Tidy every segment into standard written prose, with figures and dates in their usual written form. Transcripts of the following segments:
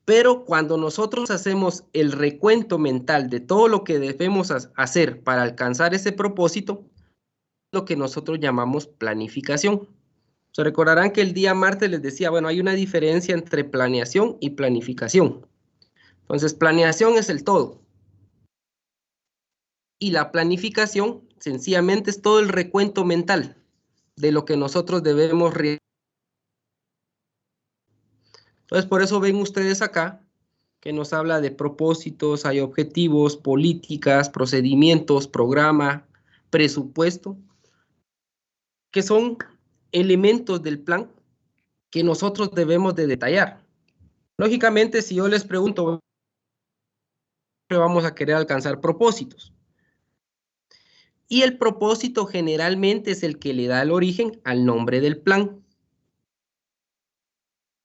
Pero cuando nosotros hacemos el recuento mental de todo lo que debemos hacer para alcanzar ese propósito, lo que nosotros llamamos planificación. Se recordarán que el día martes les decía, bueno, hay una diferencia entre planeación y planificación. Entonces, planeación es el todo. Y la planificación, sencillamente, es todo el recuento mental de lo que nosotros debemos realizar. Entonces, por eso ven ustedes acá que nos habla de propósitos, hay objetivos, políticas, procedimientos, programa, presupuesto, que son elementos del plan que nosotros debemos de detallar. Lógicamente, si yo les pregunto, vamos a querer alcanzar propósitos. Y el propósito generalmente es el que le da el origen al nombre del plan.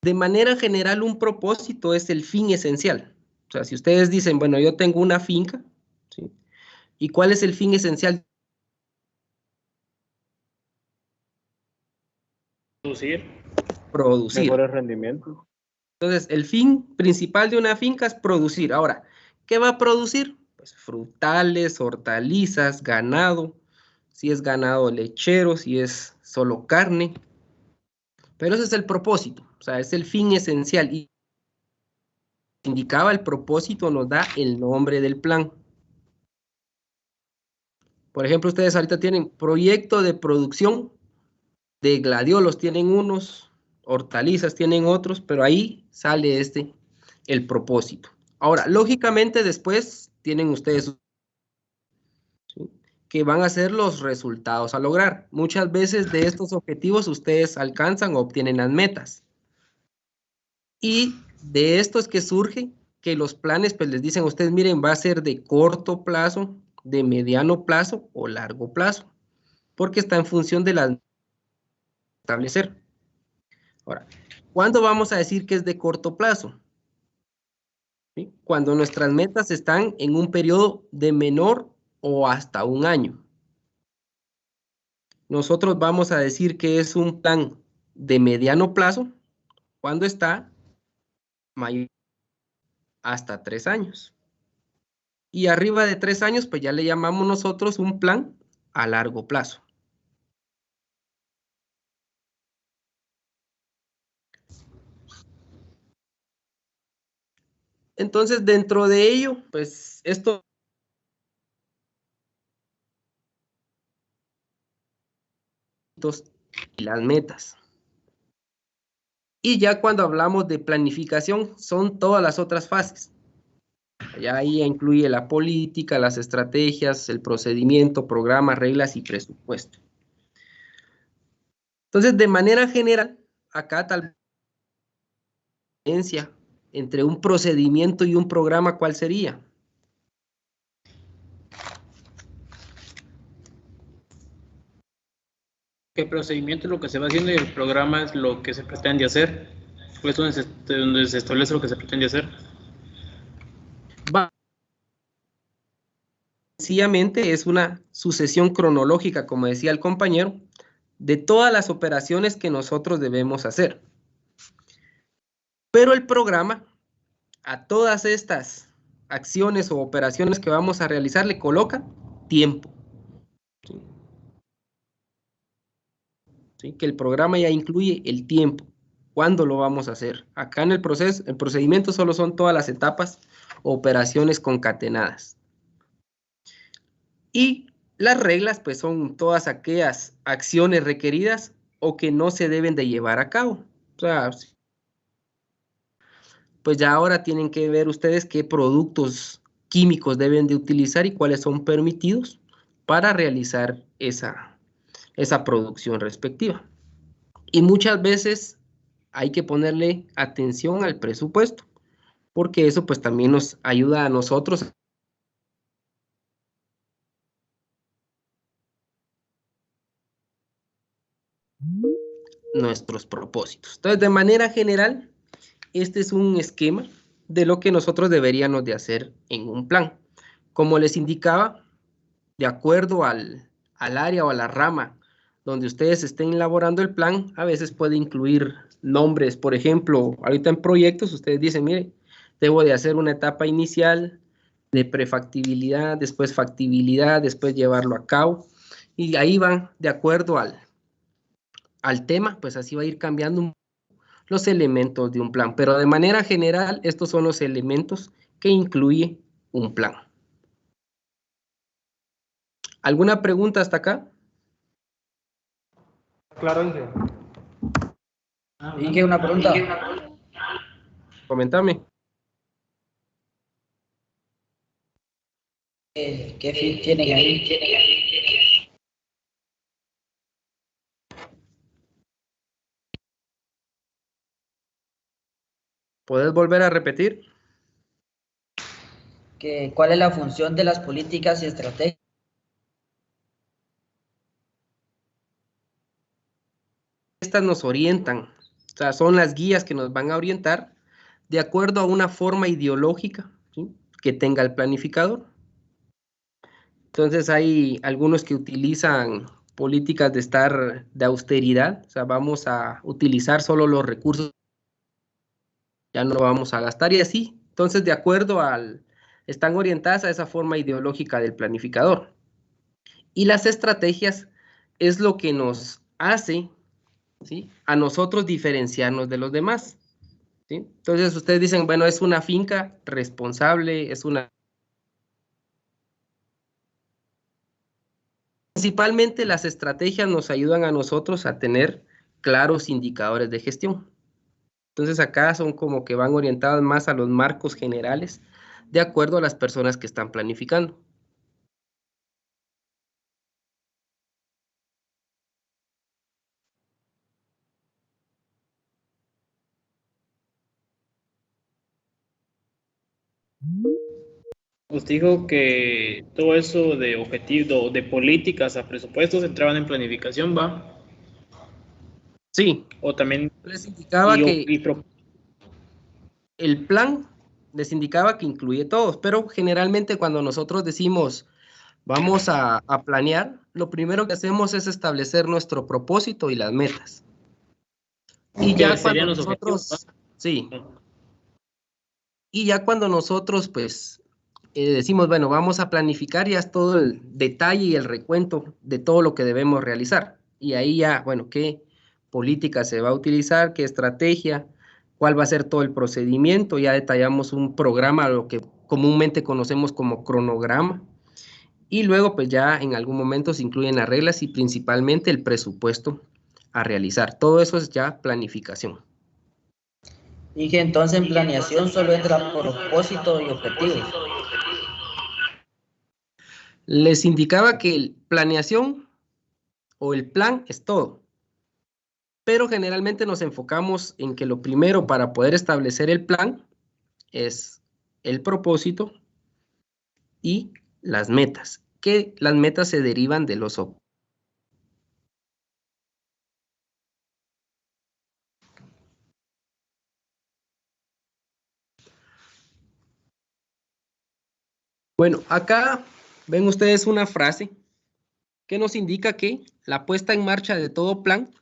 De manera general, un propósito es el fin esencial. O sea, si ustedes dicen, bueno, yo tengo una finca, ¿sí? ¿Y cuál es el fin esencial? Producir. Mejores rendimientos. Entonces, el fin principal de una finca es producir. Ahora, ¿qué va a producir? Pues frutales, hortalizas, ganado, si es ganado lechero, si es solo carne. Pero ese es el propósito, o sea, es el fin esencial. Y indicaba el propósito, nos da el nombre del plan. Por ejemplo, ustedes ahorita tienen proyecto de producción de gladiolos, tienen unos, hortalizas tienen otros, pero ahí sale el propósito. Ahora, lógicamente después tienen ustedes, ¿sí?, que van a ser los resultados a lograr. Muchas veces de estos objetivos ustedes alcanzan o obtienen las metas. Y de esto es que surge que los planes, pues les dicen a ustedes, miren, va a ser de corto plazo, de mediano plazo o largo plazo, porque está en función de las establecer. Ahora, ¿cuándo vamos a decir que es de corto plazo? ¿Sí? Cuando nuestras metas están en un periodo de menor o hasta un año. Nosotros vamos a decir que es un plan de mediano plazo cuando está mayor hasta 3 años. Y arriba de 3 años, pues ya le llamamos nosotros un plan a largo plazo. Entonces, dentro de ello, pues esto y las metas. Y ya cuando hablamos de planificación, son todas las otras fases. Ya ahí incluye la política, las estrategias, el procedimiento, programas, reglas y presupuesto. Entonces, de manera general, acá tal vez la diferencia entre un procedimiento y un programa, ¿cuál sería? El procedimiento es lo que se va haciendo y el programa es lo que se pretende hacer. Es donde se establece lo que se pretende hacer. Sencillamente es una sucesión cronológica, como decía el compañero, de todas las operaciones que nosotros debemos hacer. Pero el programa, a todas estas acciones o operaciones que vamos a realizar, le coloca tiempo. ¿Sí? ¿Sí? Que el programa ya incluye el tiempo. ¿Cuándo lo vamos a hacer? Acá en el procedimiento solo son todas las etapas o operaciones concatenadas. Y las reglas, pues, son todas aquellas acciones requeridas o que no se deben de llevar a cabo. O sea, pues ya ahora tienen que ver ustedes qué productos químicos deben de utilizar y cuáles son permitidos para realizar esa producción respectiva. Y muchas veces hay que ponerle atención al presupuesto, porque eso pues también nos ayuda a nosotros nuestros propósitos. Entonces, de manera general, este es un esquema de lo que nosotros deberíamos de hacer en un plan. Como les indicaba, de acuerdo al área o a la rama donde ustedes estén elaborando el plan, a veces puede incluir nombres. Por ejemplo, ahorita en proyectos ustedes dicen, mire, Debo de hacer una etapa inicial de prefactibilidad, después factibilidad, después llevarlo a cabo, y ahí van de acuerdo al tema, pues así va a ir cambiando los elementos de un plan, pero de manera general estos son los elementos que incluye un plan. ¿Alguna pregunta hasta acá? Claro, Inge. Inge, una pregunta. Coméntame. ¿Qué fin tienen ahí? ¿Puedes volver a repetir? ¿Cuál es la función de las políticas y estrategias? Estas nos orientan, o sea, son las guías que nos van a orientar de acuerdo a una forma ideológica, ¿sí?, que tenga el planificador. Entonces hay algunos que utilizan políticas de austeridad, o sea, vamos a utilizar solo los recursos, ya no vamos a gastar y así. Entonces, de acuerdo están orientadas a esa forma ideológica del planificador. Y las estrategias es lo que nos hace, ¿sí?, a nosotros diferenciarnos de los demás, ¿sí? Entonces ustedes dicen, bueno, es una finca responsable, es una... Principalmente las estrategias nos ayudan a nosotros a tener claros indicadores de gestión. Entonces acá son como que van orientadas más a los marcos generales de acuerdo a las personas que están planificando. Os dijo que todo eso de objetivos, de políticas a presupuestos entraban en planificación, ¿va? Sí, O también, les indicaba que y pro- el plan les indicaba que incluye todos, pero generalmente cuando nosotros decimos vamos a planear, lo primero que hacemos es establecer nuestro propósito y las metas. Y que ya cuando serían los objetivos, nosotros, sí, ¿va? y ya cuando nosotros pues decimos, bueno, vamos a planificar ya todo el detalle y el recuento de todo lo que debemos realizar. Y ahí ya, bueno, qué política se va a utilizar, qué estrategia, cuál va a ser todo el procedimiento, ya detallamos un programa, lo que comúnmente conocemos como cronograma, y luego pues ya en algún momento se incluyen las reglas y principalmente el presupuesto a realizar. Todo eso es ya planificación. Inge, entonces en planeación solo entra propósito y objetivos. Les indicaba que el planeación o el plan es todo, pero generalmente nos enfocamos en que lo primero para poder establecer el plan es el propósito y las metas, que las metas se derivan de los objetivos. Bueno, acá ven ustedes una frase que nos indica que la puesta en marcha de todo plan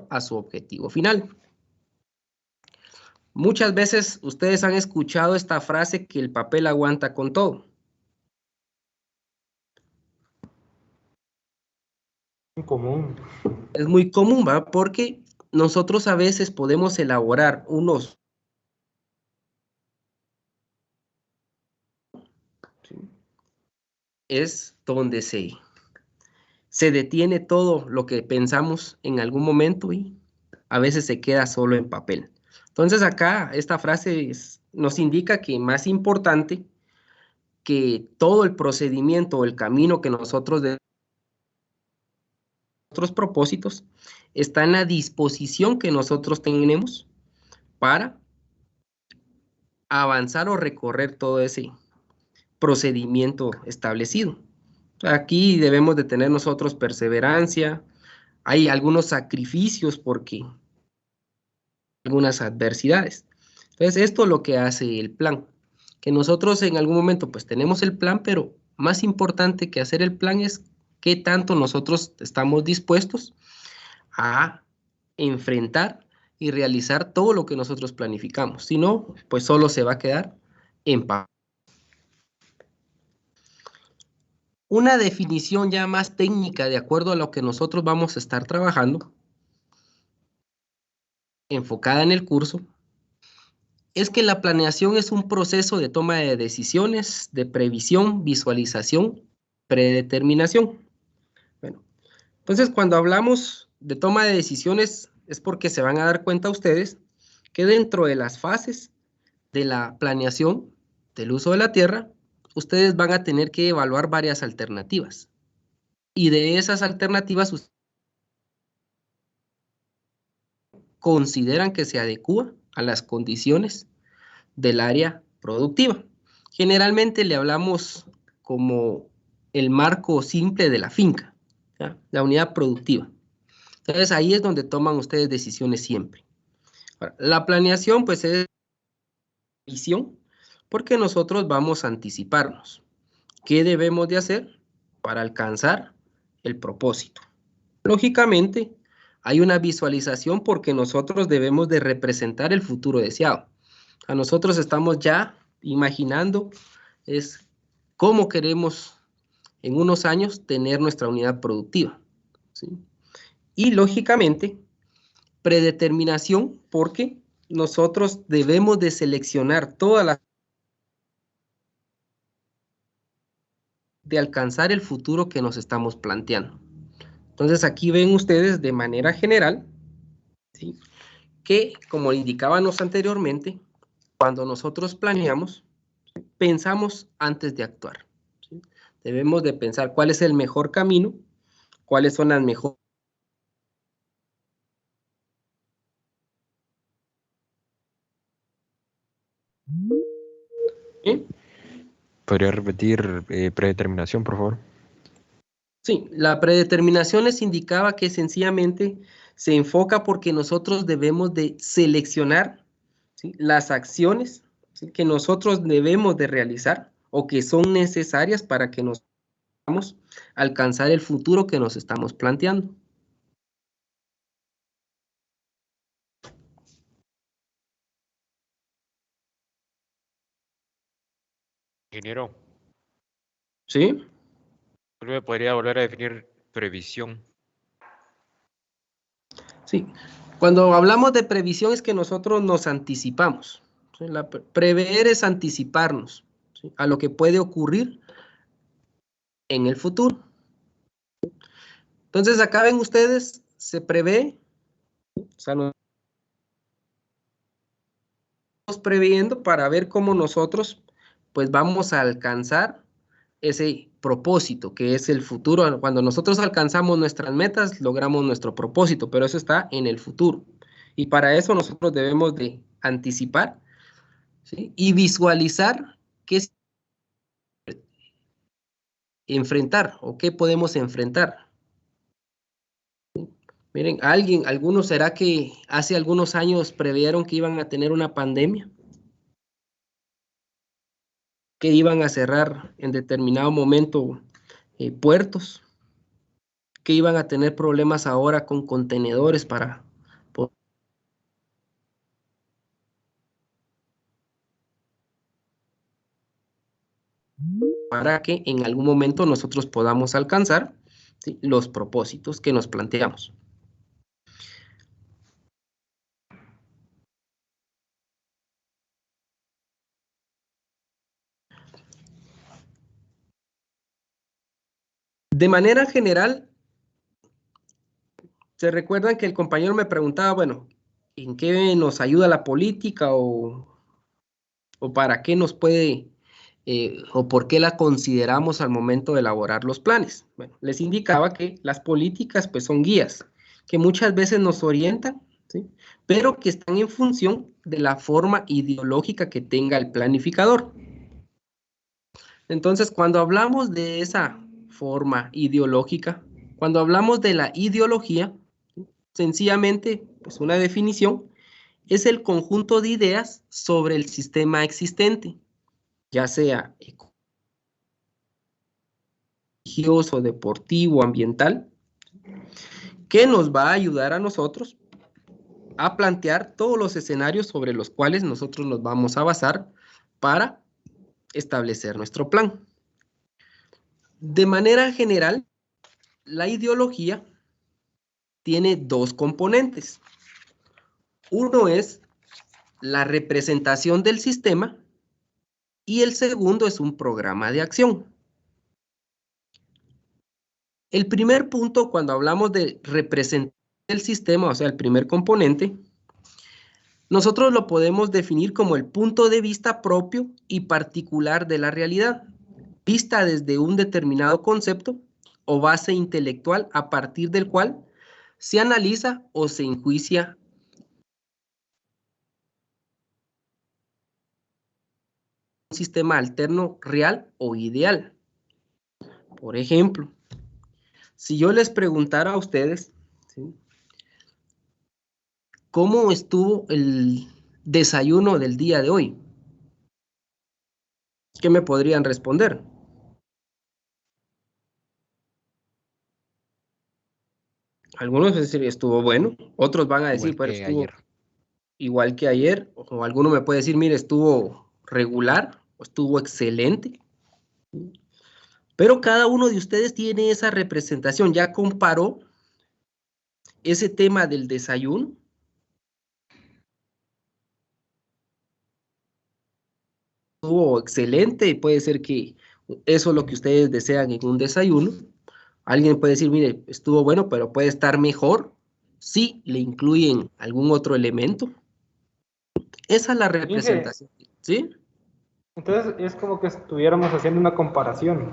a su objetivo final. Muchas veces ustedes han escuchado esta frase que el papel aguanta con todo. En común. Es muy común, ¿va? Porque nosotros a veces podemos elaborar unos... ¿sí? Es donde se detiene todo lo que pensamos en algún momento y a veces se queda solo en papel. Entonces acá esta frase nos indica que más importante que todo el procedimiento o el camino que nosotros de nuestros propósitos está en la disposición que nosotros tenemos para avanzar o recorrer todo ese procedimiento establecido. Aquí debemos de tener nosotros perseverancia, hay algunos sacrificios porque algunas adversidades. Entonces, esto es lo que hace el plan, que nosotros en algún momento pues tenemos el plan, pero más importante que hacer el plan es qué tanto nosotros estamos dispuestos a enfrentar y realizar todo lo que nosotros planificamos. Si no, pues solo se va a quedar en papel. Una definición ya más técnica de acuerdo a lo que nosotros vamos a estar trabajando, enfocada en el curso, es que la planeación es un proceso de toma de decisiones, de previsión, visualización, predeterminación. Bueno, entonces cuando hablamos de toma de decisiones es porque se van a dar cuenta ustedes que dentro de las fases de la planeación del uso de la tierra, ustedes van a tener que evaluar varias alternativas. Y de esas alternativas, ustedes consideran que se adecúa a las condiciones del área productiva. Generalmente le hablamos como el marco simple de la finca, ¿ya? La unidad productiva. Entonces ahí es donde toman ustedes decisiones siempre. Ahora, la planeación pues es visión, porque nosotros vamos a anticiparnos. ¿Qué debemos de hacer para alcanzar el propósito? Lógicamente, hay una visualización porque nosotros debemos de representar el futuro deseado. A nosotros estamos ya imaginando es cómo queremos en unos años tener nuestra unidad productiva, ¿sí? Y lógicamente, predeterminación porque nosotros debemos de seleccionar todas las de alcanzar el futuro que nos estamos planteando. Entonces aquí ven ustedes de manera general, ¿sí?, que como indicábamos anteriormente, cuando nosotros planeamos, pensamos antes de actuar, ¿sí? Debemos de pensar cuál es el mejor camino, cuáles son las mejores. ¿Sí? ¿Podría repetir predeterminación, por favor? Sí, la predeterminación les indicaba que sencillamente se enfoca porque nosotros debemos de seleccionar, ¿sí?, las acciones, ¿sí?, que nosotros debemos de realizar o que son necesarias para que nos podamos alcanzar el futuro que nos estamos planteando. Ingeniero, ¿Sí? ¿me podría volver a definir previsión? Sí. Cuando hablamos de previsión es que nosotros nos anticipamos, ¿sí? Prever es anticiparnos, ¿sí?, a lo que puede ocurrir en el futuro. Entonces acá ven ustedes, se prevé, o sea, nos estamos previendo para ver cómo nosotros pues vamos a alcanzar ese propósito que es el futuro. Cuando nosotros alcanzamos nuestras metas, logramos nuestro propósito, pero eso está en el futuro. Y para eso nosotros debemos de anticipar, ¿sí?, y visualizar qué es enfrentar o qué podemos enfrentar. Miren, algunos, ¿será que hace algunos años previeron que iban a tener una pandemia? Que iban a cerrar en determinado momento puertos, que iban a tener problemas ahora con contenedores para que en algún momento nosotros podamos alcanzar, ¿sí?, los propósitos que nos planteamos. De manera general, ¿se recuerdan que el compañero me preguntaba, bueno, ¿en qué nos ayuda la política o para qué nos puede o por qué la consideramos al momento de elaborar los planes? Bueno, les indicaba que las políticas pues son guías que muchas veces nos orientan, ¿sí?, pero que están en función de la forma ideológica que tenga el planificador. Entonces, cuando hablamos de esa forma ideológica, cuando hablamos de la ideología, sencillamente, pues una definición, es el conjunto de ideas sobre el sistema existente, ya sea religioso, deportivo, ambiental, que nos va a ayudar a nosotros a plantear todos los escenarios sobre los cuales nosotros nos vamos a basar para establecer nuestro plan. De manera general, la ideología tiene dos componentes. Uno es la representación del sistema y el segundo es un programa de acción. El primer punto, cuando hablamos de representar el sistema, o sea, el primer componente, nosotros lo podemos definir como el punto de vista propio y particular de la realidad, vista desde un determinado concepto o base intelectual a partir del cual se analiza o se enjuicia un sistema alterno real o ideal. Por ejemplo, si yo les preguntara a ustedes, ¿sí?, ¿cómo estuvo el desayuno del día de hoy? ¿Qué me podrían responder? Algunos van a decir estuvo bueno, otros van a decir, Igual pero que estuvo ayer. igual que ayer, o alguno me puede decir, mire, estuvo regular, o estuvo excelente. Pero cada uno de ustedes tiene esa representación, ya comparó ese tema del desayuno estuvo excelente, y puede ser que eso es lo que ustedes desean en un desayuno. Alguien puede decir, mire, estuvo bueno, pero puede estar mejor si le incluyen algún otro elemento. Esa es la Inge, representación, ¿sí? entonces es como que estuviéramos haciendo una comparación.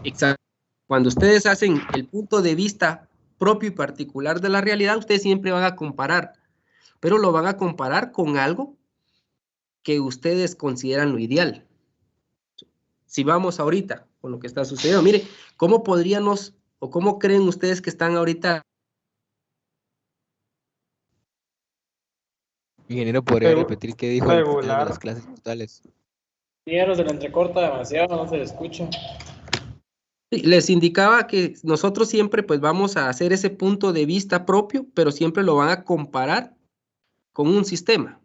Exacto. Cuando ustedes hacen el punto de vista propio y particular de la realidad, ustedes siempre van a comparar, pero lo van a comparar con algo que ustedes consideran lo ideal. Si vamos ahorita con lo que está sucediendo, mire, ¿cómo podríamos o cómo creen ustedes que están ahorita? Ingeniero, ¿podría repetir qué dijo al final de las Regular. clases totales? Ingeniero, se le entrecorta demasiado, no se le escucha. Sí, les indicaba que nosotros siempre pues vamos a hacer ese punto de vista propio, pero siempre lo van a comparar con un sistema,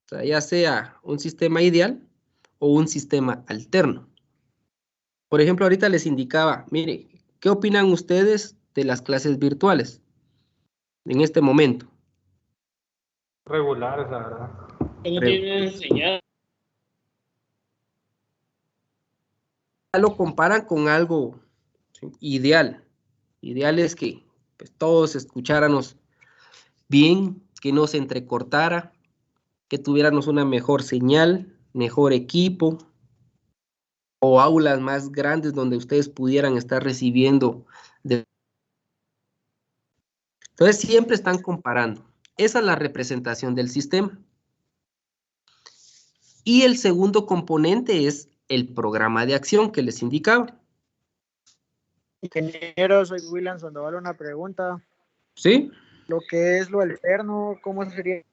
o sea, ya sea un sistema ideal o un sistema alterno. Por ejemplo, ahorita les indicaba, mire, ¿qué opinan ustedes de las clases virtuales en este momento? Regulares, la verdad. Que no tiene señal. Lo comparan con algo, ¿sí?, ideal. Ideal es que pues, todos escucháramos bien, que no se entrecortara, que tuviéramos una mejor señal, mejor equipo, o aulas más grandes donde ustedes pudieran estar recibiendo. Entonces siempre están comparando. Esa es la representación del sistema. Y el segundo componente es el programa de acción que les indicaba. Ingeniero, soy William Sandoval, una pregunta. ¿Sí? Lo que es lo alterno, ¿cómo sería?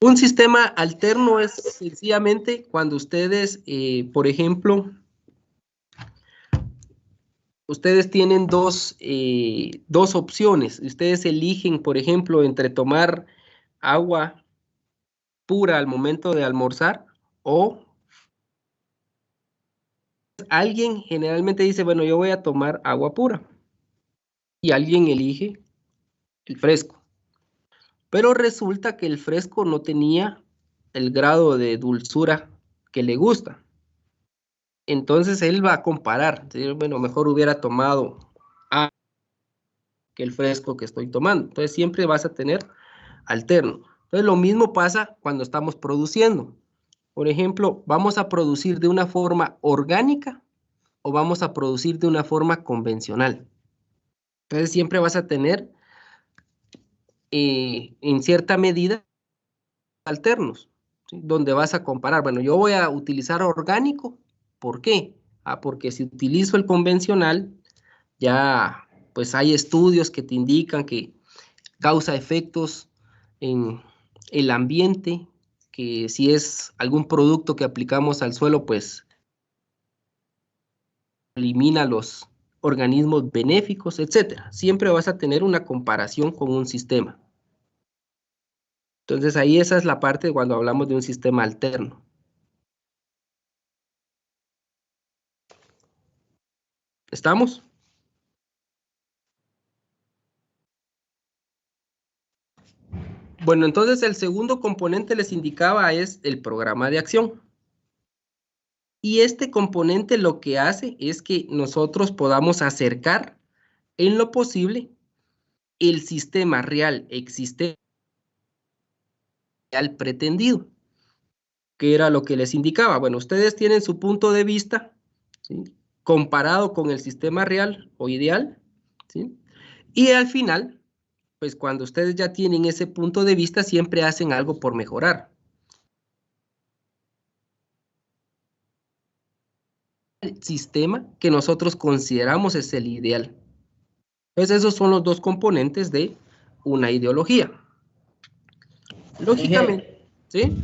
Un sistema alterno es sencillamente cuando ustedes, por ejemplo, ustedes tienen dos opciones. Ustedes eligen, por ejemplo, entre tomar agua pura al momento de almorzar o alguien generalmente dice, bueno, yo voy a tomar agua pura y alguien elige el fresco. Pero resulta que el fresco no tenía el grado de dulzura que le gusta. Entonces él va a comparar. Bueno, mejor hubiera tomado agua que el fresco que estoy tomando. Entonces siempre vas a tener alterno. Entonces lo mismo pasa cuando estamos produciendo. Por ejemplo, ¿vamos a producir de una forma orgánica o vamos a producir de una forma convencional? Entonces siempre vas a tener en cierta medida alternos, ¿sí?, donde vas a comparar. Bueno, yo voy a utilizar orgánico. ¿Por qué? Porque si utilizo el convencional, ya pues hay estudios que te indican que causa efectos en el ambiente, que si es algún producto que aplicamos al suelo, pues elimina los organismos benéficos, etcétera. Siempre vas a tener una comparación con un sistema. Entonces ahí esa es la parte cuando hablamos de un sistema alterno. ¿Estamos? Bueno, entonces el segundo componente les indicaba es el programa de acción. Y este componente lo que hace es que nosotros podamos acercar en lo posible el sistema real existente al pretendido, que era lo que les indicaba. Bueno, ustedes tienen su punto de vista, ¿sí?, comparado con el sistema real o ideal, ¿sí? Y al final, pues cuando ustedes ya tienen ese punto de vista, siempre hacen algo por mejorar. El sistema que nosotros consideramos es el ideal. Entonces esos son los dos componentes de una ideología. Lógicamente, ¿sí?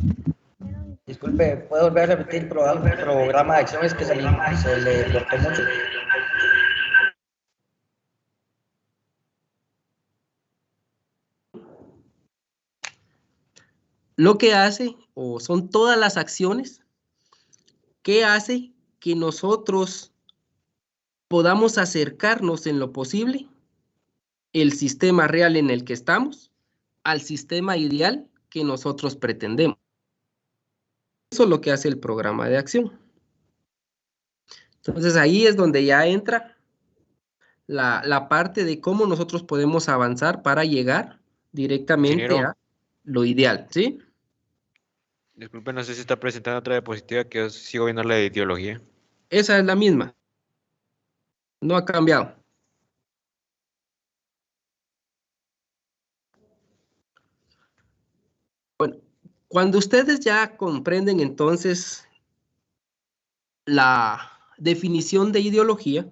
Disculpe, ¿puedo volver a repetir el programa de acciones que se le cortó mucho? Lo que hace, o son todas las acciones que hace que nosotros podamos acercarnos en lo posible el sistema real en el que estamos al sistema ideal que nosotros pretendemos. Eso es lo que hace el programa de acción. Entonces ahí es donde ya entra la parte de cómo nosotros podemos avanzar para llegar directamente Ingeniero. a lo ideal, ¿sí? Disculpe, no sé si está presentando otra diapositiva que yo sigo viendo la de ideología. Esa es la misma. No ha cambiado. Bueno, cuando ustedes ya comprenden entonces la definición de ideología,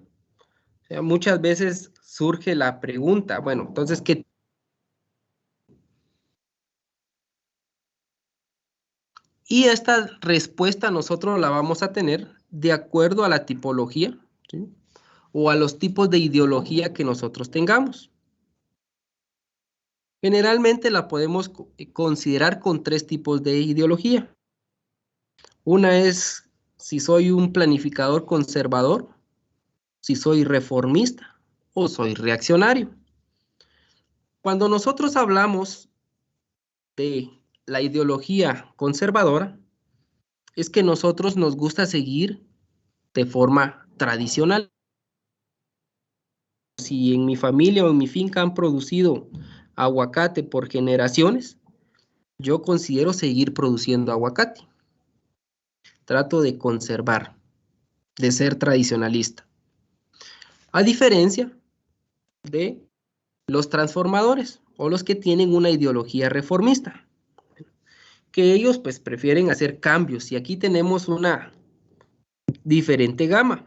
o sea, muchas veces surge la pregunta, bueno, entonces, ¿qué? Y esta respuesta nosotros la vamos a tener de acuerdo a la tipología, ¿sí?, o a los tipos de ideología que nosotros tengamos. Generalmente la podemos considerar con tres tipos de ideología. Una es si soy un planificador conservador, si soy reformista o soy reaccionario. Cuando nosotros hablamos de la ideología conservadora, es que nosotros nos gusta seguir de forma tradicional. Si en mi familia o en mi finca han producido aguacate por generaciones, yo considero seguir produciendo aguacate. Trato de conservar, de ser tradicionalista. A diferencia de los transformadores o los que tienen una ideología reformista, que ellos pues prefieren hacer cambios. Y aquí tenemos una diferente gama.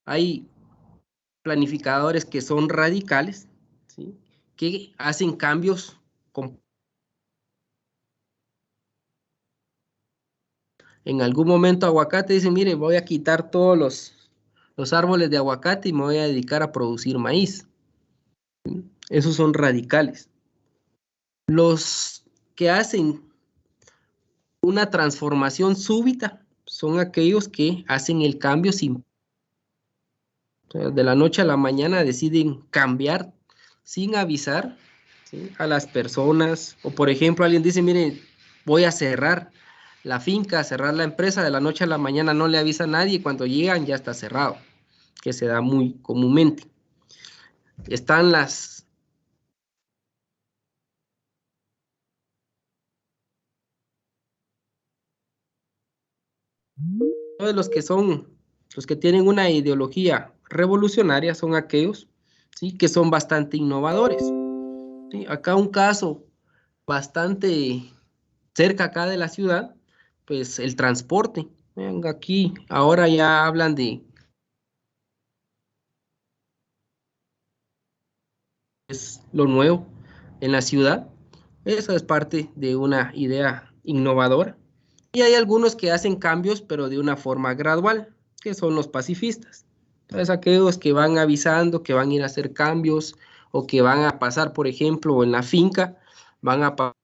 Hay planificadores que son radicales, ¿sí?, que hacen cambios en algún momento aguacate, dicen, mire, voy a quitar todos los árboles de aguacate y me voy a dedicar a producir maíz. ¿Sí? Esos son radicales. Los que hacen una transformación súbita son aquellos que hacen el cambio sin, o sea, de la noche a la mañana deciden cambiar sin avisar, ¿sí?, a las personas. O por ejemplo, alguien dice, mire, voy a cerrar la finca, cerrar la empresa, de la noche a la mañana no le avisa a nadie y cuando llegan ya está cerrado, que se da muy comúnmente. Están todos los que son, los que tienen una ideología revolucionaria son aquellos, ¿sí?, que son bastante innovadores, ¿sí? Acá un caso bastante cerca acá de la ciudad, pues el transporte. Venga, aquí ahora ya hablan de es lo nuevo en la ciudad. Eso es parte de una idea innovadora. Y hay algunos que hacen cambios, pero de una forma gradual, que son los pacifistas. Entonces, aquellos que van avisando que van a ir a hacer cambios o que van a pasar, por ejemplo, en la finca, van a pasar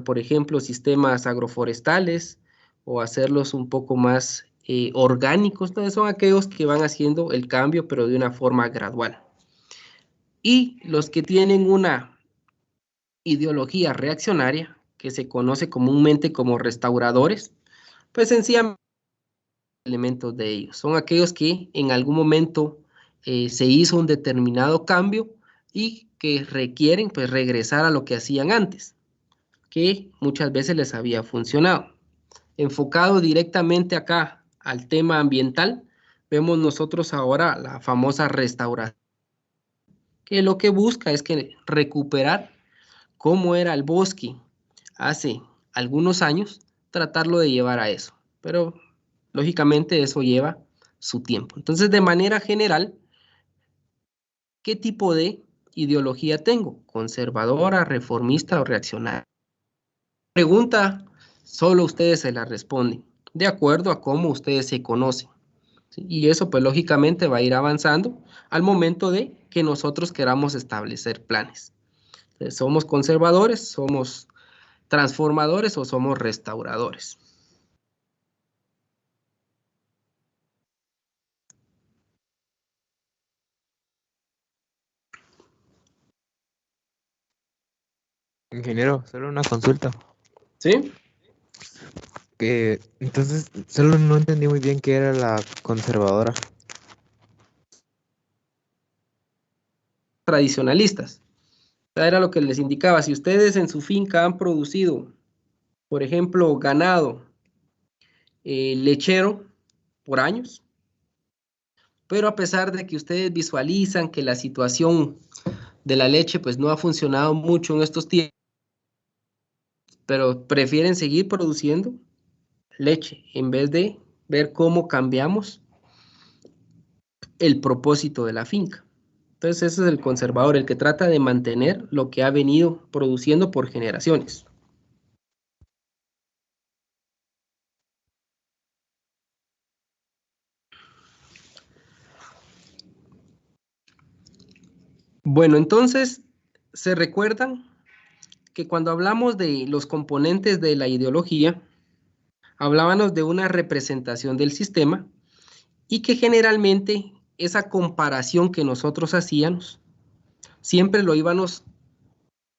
por ejemplo, sistemas agroforestales o hacerlos un poco más orgánicos. Entonces son aquellos que van haciendo el cambio, pero de una forma gradual. Y los que tienen una ideología reaccionaria, que se conoce comúnmente como restauradores, pues sencillamente elementos de ellos. Son aquellos que en algún momento se hizo un determinado cambio y que requieren pues regresar a lo que hacían antes, que muchas veces les había funcionado. Enfocado directamente acá al tema ambiental, vemos nosotros ahora la famosa restauración, que lo que busca es que recuperar cómo era el bosque hace algunos años, tratarlo de llevar a eso. Pero lógicamente eso lleva su tiempo. Entonces, de manera general, ¿qué tipo de ideología tengo? ¿Conservadora, reformista o reaccionaria? Pregunta, solo ustedes se la responden, de acuerdo a cómo ustedes se conocen. ¿Sí? Y eso, pues, lógicamente va a ir avanzando al momento de que nosotros queramos establecer planes. Entonces, ¿somos conservadores, somos transformadores o somos restauradores? Ingeniero, solo una consulta. ¿Sí? Que entonces solo no entendí muy bien qué era la conservadora. Tradicionalistas. Era lo que les indicaba. Si ustedes en su finca han producido, por ejemplo, ganado lechero por años, pero a pesar de que ustedes visualizan que la situación de la leche pues no ha funcionado mucho en estos tiempos, pero prefieren seguir produciendo leche en vez de ver cómo cambiamos el propósito de la finca. Entonces ese es el conservador, el que trata de mantener lo que ha venido produciendo por generaciones. Bueno, entonces, ¿se recuerdan que cuando hablamos de los componentes de la ideología, hablábamos de una representación del sistema y que generalmente esa comparación que nosotros hacíamos, siempre lo íbamos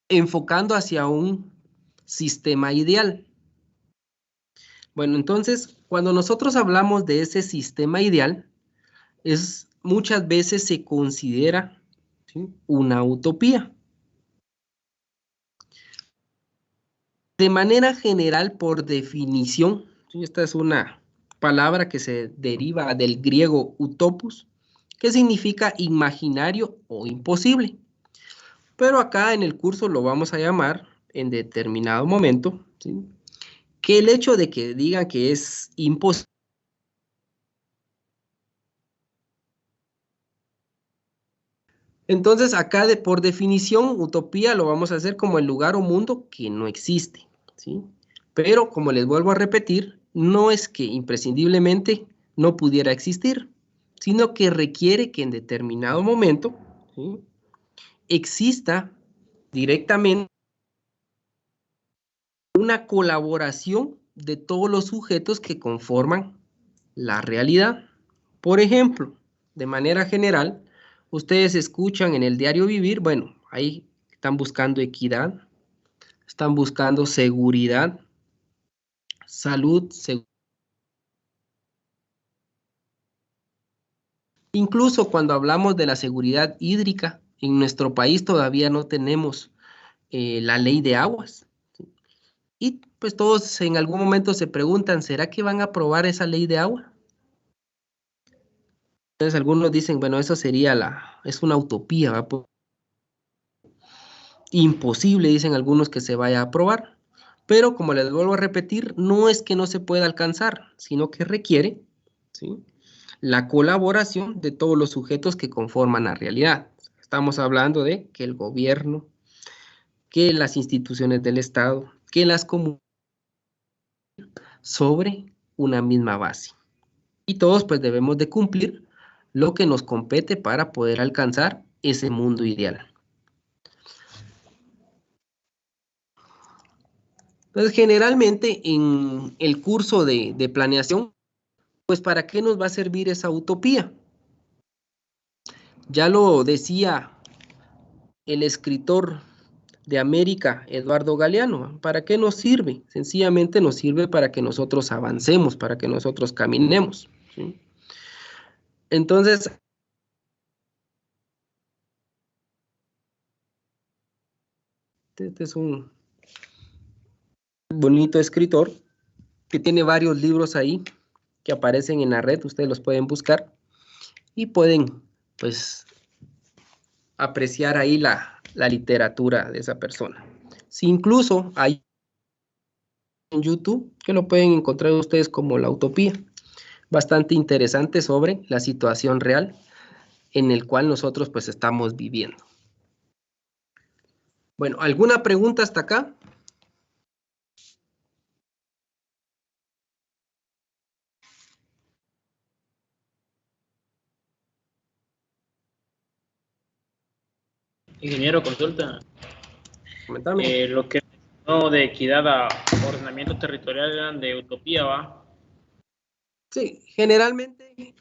enfocando hacia un sistema ideal? Bueno, entonces, cuando nosotros hablamos de ese sistema ideal, muchas veces se considera, ¿sí?, una utopía. De manera general, por definición, ¿sí?, esta es una palabra que se deriva del griego utopos, que significa imaginario o imposible. Pero acá en el curso lo vamos a llamar en determinado momento, ¿sí?, que el hecho de que digan que es imposible. Entonces, acá por definición, utopía lo vamos a hacer como el lugar o mundo que no existe, ¿sí? Pero, como les vuelvo a repetir, no es que imprescindiblemente no pudiera existir, sino que requiere que en determinado momento, ¿sí?, exista directamente una colaboración de todos los sujetos que conforman la realidad. Por ejemplo, de manera general, ustedes escuchan en el diario vivir, bueno, ahí están buscando equidad, están buscando seguridad, salud, incluso cuando hablamos de la seguridad hídrica, en nuestro país todavía no tenemos la ley de aguas. Y pues todos en algún momento se preguntan, ¿será que van a aprobar esa ley de agua? Entonces algunos dicen, bueno, eso sería es una utopía, ¿va? Imposible, dicen algunos, que se vaya a aprobar. Pero como les vuelvo a repetir, no es que no se pueda alcanzar, sino que requiere, ¿sí?, la colaboración de todos los sujetos que conforman la realidad. Estamos hablando de que el gobierno, que las instituciones del Estado, que las comunidades, sobre una misma base. Y todos pues debemos de cumplir lo que nos compete para poder alcanzar ese mundo ideal. Entonces, generalmente en el curso de planeación, pues ¿para qué nos va a servir esa utopía? Ya lo decía el escritor de América, Eduardo Galeano. ¿Para qué nos sirve? Sencillamente nos sirve para que nosotros avancemos, para que nosotros caminemos, ¿sí? Entonces, este es un bonito escritor que tiene varios libros ahí que aparecen en la red, ustedes los pueden buscar y pueden, pues, apreciar ahí la literatura de esa persona. Si incluso hay en YouTube, que lo pueden encontrar ustedes como La Utopía, bastante interesante sobre la situación real en el cual nosotros pues estamos viviendo. Bueno, ¿alguna pregunta hasta acá? Ingeniero, consulta. Coméntame. Lo que no de equidad a ordenamiento territorial eran de utopía, ¿va? Sí, generalmente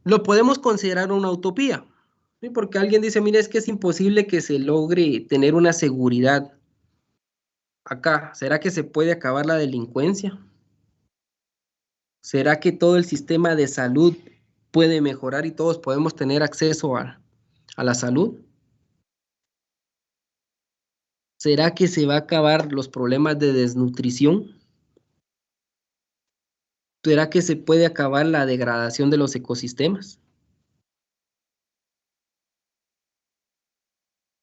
lo podemos considerar una utopía, ¿sí? Porque alguien dice, mira, es que es imposible que se logre tener una seguridad acá. ¿Será que se puede acabar la delincuencia? ¿Será que todo el sistema de salud puede mejorar y todos podemos tener acceso a la salud? ¿Será que se va a acabar los problemas de desnutrición? ¿Será que se puede acabar la degradación de los ecosistemas?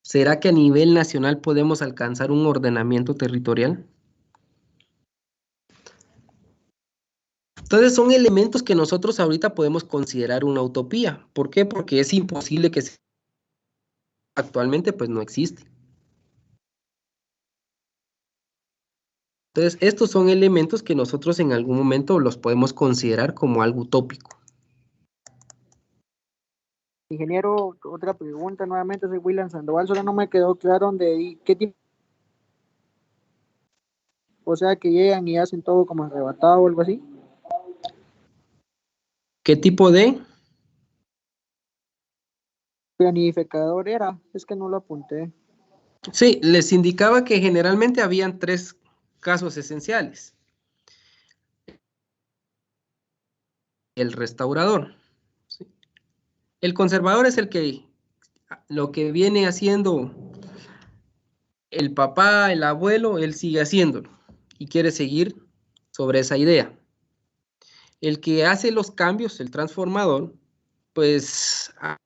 ¿Será que a nivel nacional podemos alcanzar un ordenamiento territorial? Entonces son elementos que nosotros ahorita podemos considerar una utopía. ¿Por qué? Porque es imposible que actualmente pues no existe. Entonces estos son elementos que nosotros en algún momento los podemos considerar como algo utópico. Ingeniero, otra pregunta nuevamente, soy William Sandoval, solo no me quedó claro qué tipo, o sea, que llegan y hacen todo como arrebatado o algo así. ¿Qué tipo de? Planificador era, es que no lo apunté. Sí, les indicaba que generalmente habían 3 casos esenciales. El restaurador, ¿sí? El conservador es el que lo que viene haciendo el papá, el abuelo, él sigue haciéndolo y quiere seguir sobre esa idea. El que hace los cambios, el transformador, pues a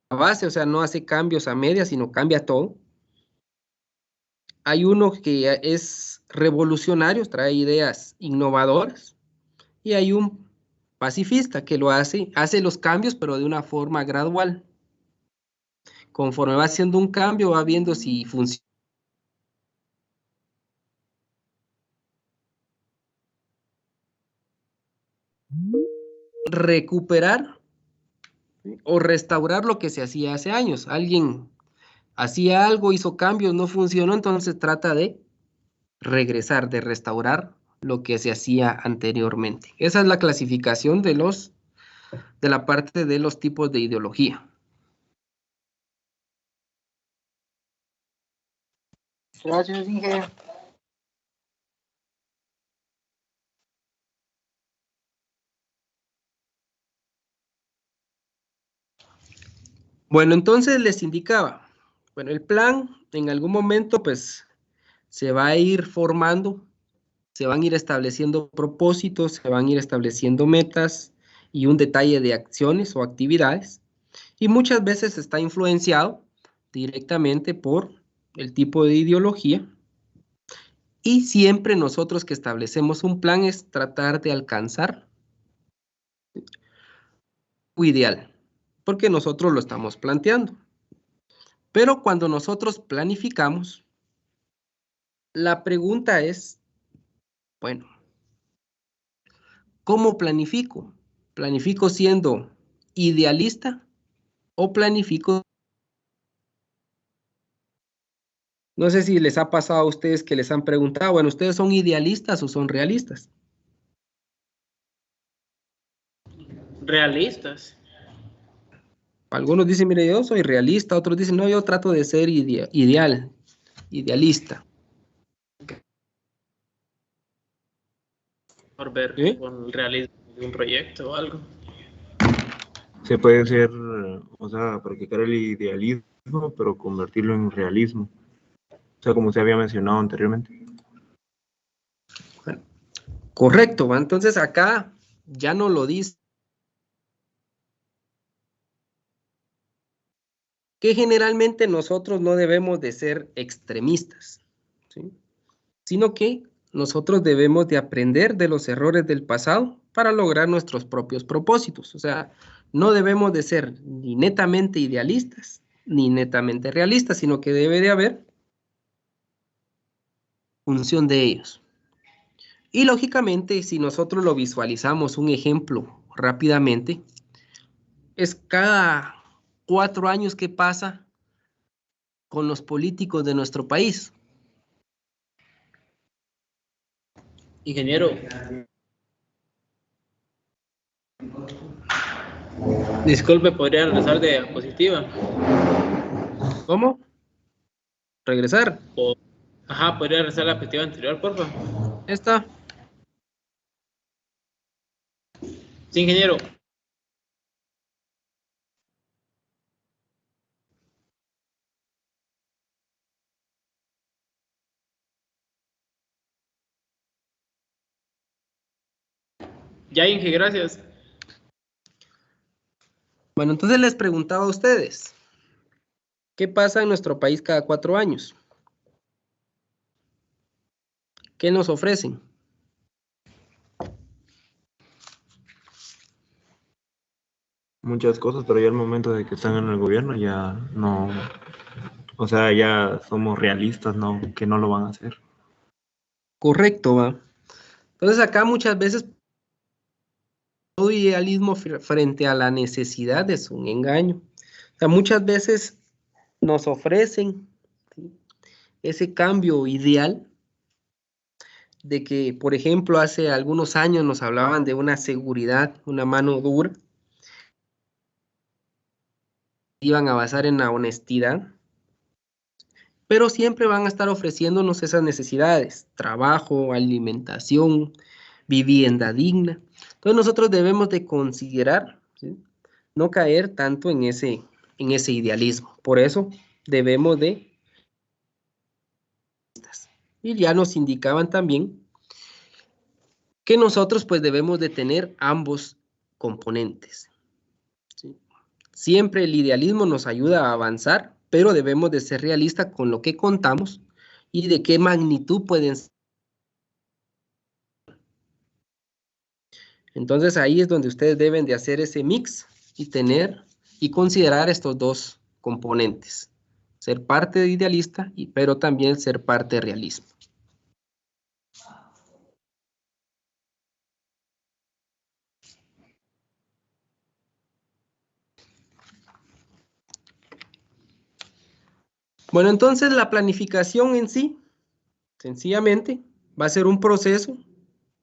base, o sea, no hace cambios a medias, sino cambia todo. Hay uno que es revolucionario, trae ideas innovadoras, y hay un pacifista que lo hace los cambios, pero de una forma gradual. Conforme va haciendo un cambio, va viendo si funciona. Recuperar, ¿sí?, o restaurar lo que se hacía hace años. Alguien hacía algo, hizo cambios, no funcionó, entonces trata de regresar, de restaurar lo que se hacía anteriormente. Esa es la clasificación de la parte de los tipos de ideología. Gracias, ingeniero. Bueno, entonces les indicaba, bueno, el plan en algún momento pues se va a ir formando, se van a ir estableciendo propósitos, se van a ir estableciendo metas y un detalle de acciones o actividades, y muchas veces está influenciado directamente por el tipo de ideología, y siempre nosotros que establecemos un plan es tratar de alcanzar lo ideal, porque nosotros lo estamos planteando. Pero cuando nosotros planificamos, la pregunta es, bueno, ¿cómo planifico? ¿Planifico siendo idealista o planifico No sé si les ha pasado a ustedes que les han preguntado, bueno, ¿ustedes son idealistas o son realistas? Realistas. Algunos dicen, mire, yo soy realista, otros dicen, no, yo trato de ser idealista. Por ver ¿Sí? con el realismo de un proyecto o algo. Se puede ser, o sea, practicar el idealismo, pero convertirlo en realismo. O sea, como se había mencionado anteriormente. Bueno, correcto, ¿va? Entonces acá ya no lo dice. Que generalmente nosotros no debemos de ser extremistas, ¿sí? Sino que nosotros debemos de aprender de los errores del pasado para lograr nuestros propios propósitos. O sea, no debemos de ser ni netamente idealistas ni netamente realistas, sino que debe de haber función de ellos. Y lógicamente, si nosotros lo visualizamos un ejemplo rápidamente, es cada 4 años que pasa con los políticos de nuestro país. Ingeniero, disculpe, ¿podría regresar de diapositiva? ¿Cómo? ¿Regresar? Ajá, ¿podría regresar a la diapositiva anterior, por favor? Esta. Sí, ingeniero. Ya, Inge, gracias. Bueno, entonces les preguntaba a ustedes, ¿qué pasa en nuestro país cada 4 años? ¿Qué nos ofrecen? Muchas cosas, pero ya al momento de que están en el gobierno ya no, o sea, ya somos realistas, ¿no? Que no lo van a hacer. Correcto, ¿va? Entonces acá muchas veces todo idealismo frente a la necesidad es un engaño. O sea, muchas veces nos ofrecen, ¿sí?, ese cambio ideal de que, por ejemplo, hace algunos años nos hablaban de una seguridad, una mano dura, iban a basar en la honestidad, pero siempre van a estar ofreciéndonos esas necesidades: trabajo, alimentación, vivienda digna. Entonces nosotros debemos de considerar, ¿sí?, no caer tanto en ese idealismo. Por eso debemos de... Y ya nos indicaban también que nosotros pues debemos de tener ambos componentes, ¿sí? Siempre el idealismo nos ayuda a avanzar, pero debemos de ser realistas con lo que contamos y de qué magnitud pueden ser. Entonces ahí es donde ustedes deben de hacer ese mix y tener y considerar estos dos componentes: ser parte de idealista, pero también ser parte de realismo. Bueno, entonces la planificación en sí, sencillamente, va a ser un proceso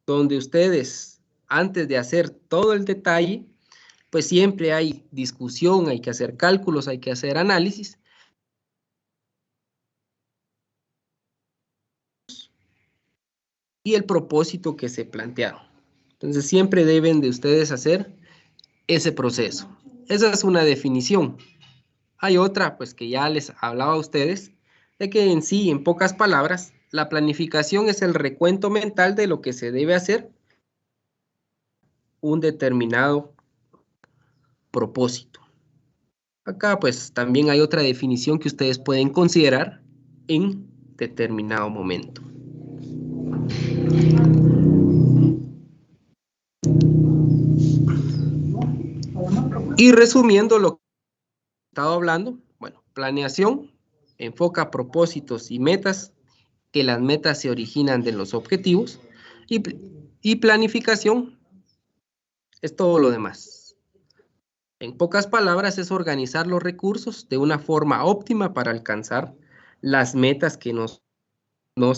donde ustedes, antes de hacer todo el detalle, pues siempre hay discusión, hay que hacer cálculos, hay que hacer análisis. Y el propósito que se plantearon. Entonces siempre deben de ustedes hacer ese proceso. Esa es una definición. Hay otra, pues, que ya les hablaba a ustedes, de que en sí, en pocas palabras, la planificación es el recuento mental de lo que se debe hacer un determinado propósito. Acá pues también hay otra definición que ustedes pueden considerar en determinado momento. Y resumiendo lo que he estado hablando, bueno, planeación enfoca propósitos y metas, que las metas se originan de los objetivos, y planificación es todo lo demás. En pocas palabras, es organizar los recursos de una forma óptima para alcanzar las metas que nos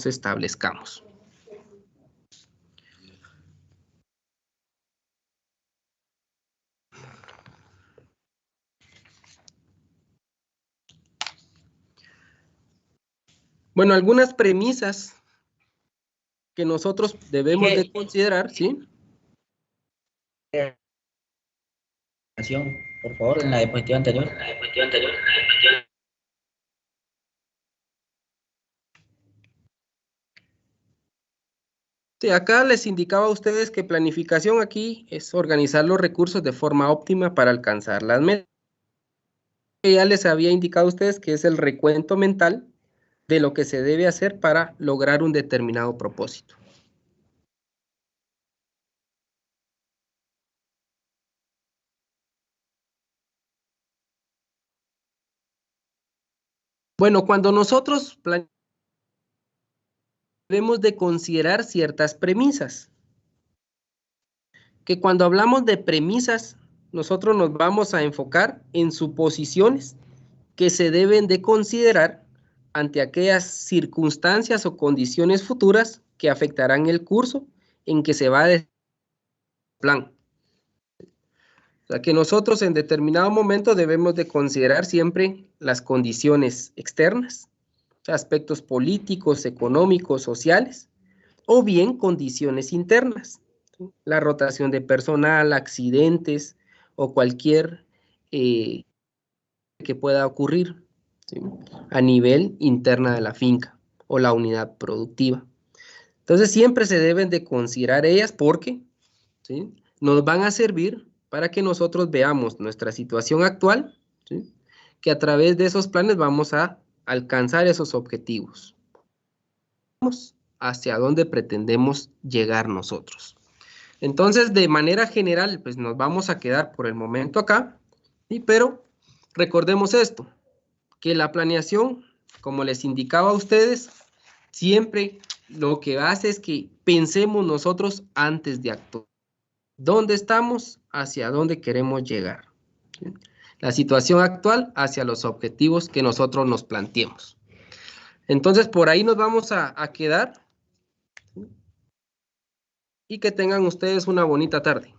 establezcamos. Bueno, algunas premisas que nosotros debemos de considerar, ¿sí? Por favor, en la diapositiva anterior. Sí, acá les indicaba a ustedes que planificación aquí es organizar los recursos de forma óptima para alcanzar las metas. Ya les había indicado a ustedes que es el recuento mental de lo que se debe hacer para lograr un determinado propósito. Bueno, cuando nosotros planeamos, debemos de considerar ciertas premisas. Que cuando hablamos de premisas, nosotros nos vamos a enfocar en suposiciones que se deben de considerar ante aquellas circunstancias o condiciones futuras que afectarán el curso en que se va a desarrollar el plan. O sea, que nosotros en determinado momento debemos de considerar siempre las condiciones externas, o sea, aspectos políticos, económicos, sociales, o bien condiciones internas, ¿sí? La rotación de personal, accidentes o cualquier que pueda ocurrir, ¿sí? A nivel interna de la finca o la unidad productiva. Entonces siempre se deben de considerar ellas porque, ¿sí?, nos van a servir para que nosotros veamos nuestra situación actual, ¿sí?, que a través de esos planes vamos a alcanzar esos objetivos. Hacia dónde pretendemos llegar nosotros. Entonces, de manera general, pues nos vamos a quedar por el momento acá, ¿sí? Pero recordemos esto, que la planeación, como les indicaba a ustedes, siempre lo que hace es que pensemos nosotros antes de actuar. ¿Dónde estamos? ¿Hacia dónde queremos llegar? ¿Sí? La situación actual hacia los objetivos que nosotros nos planteemos. Entonces, por ahí nos vamos a quedar. ¿Sí? Y que tengan ustedes una bonita tarde.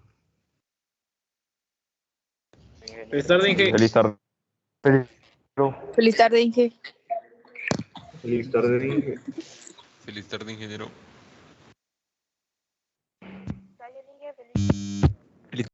Feliz tarde, Inge. Feliz tarde. Feliz tarde, Inge. Feliz tarde. Feliz tarde, ingeniero.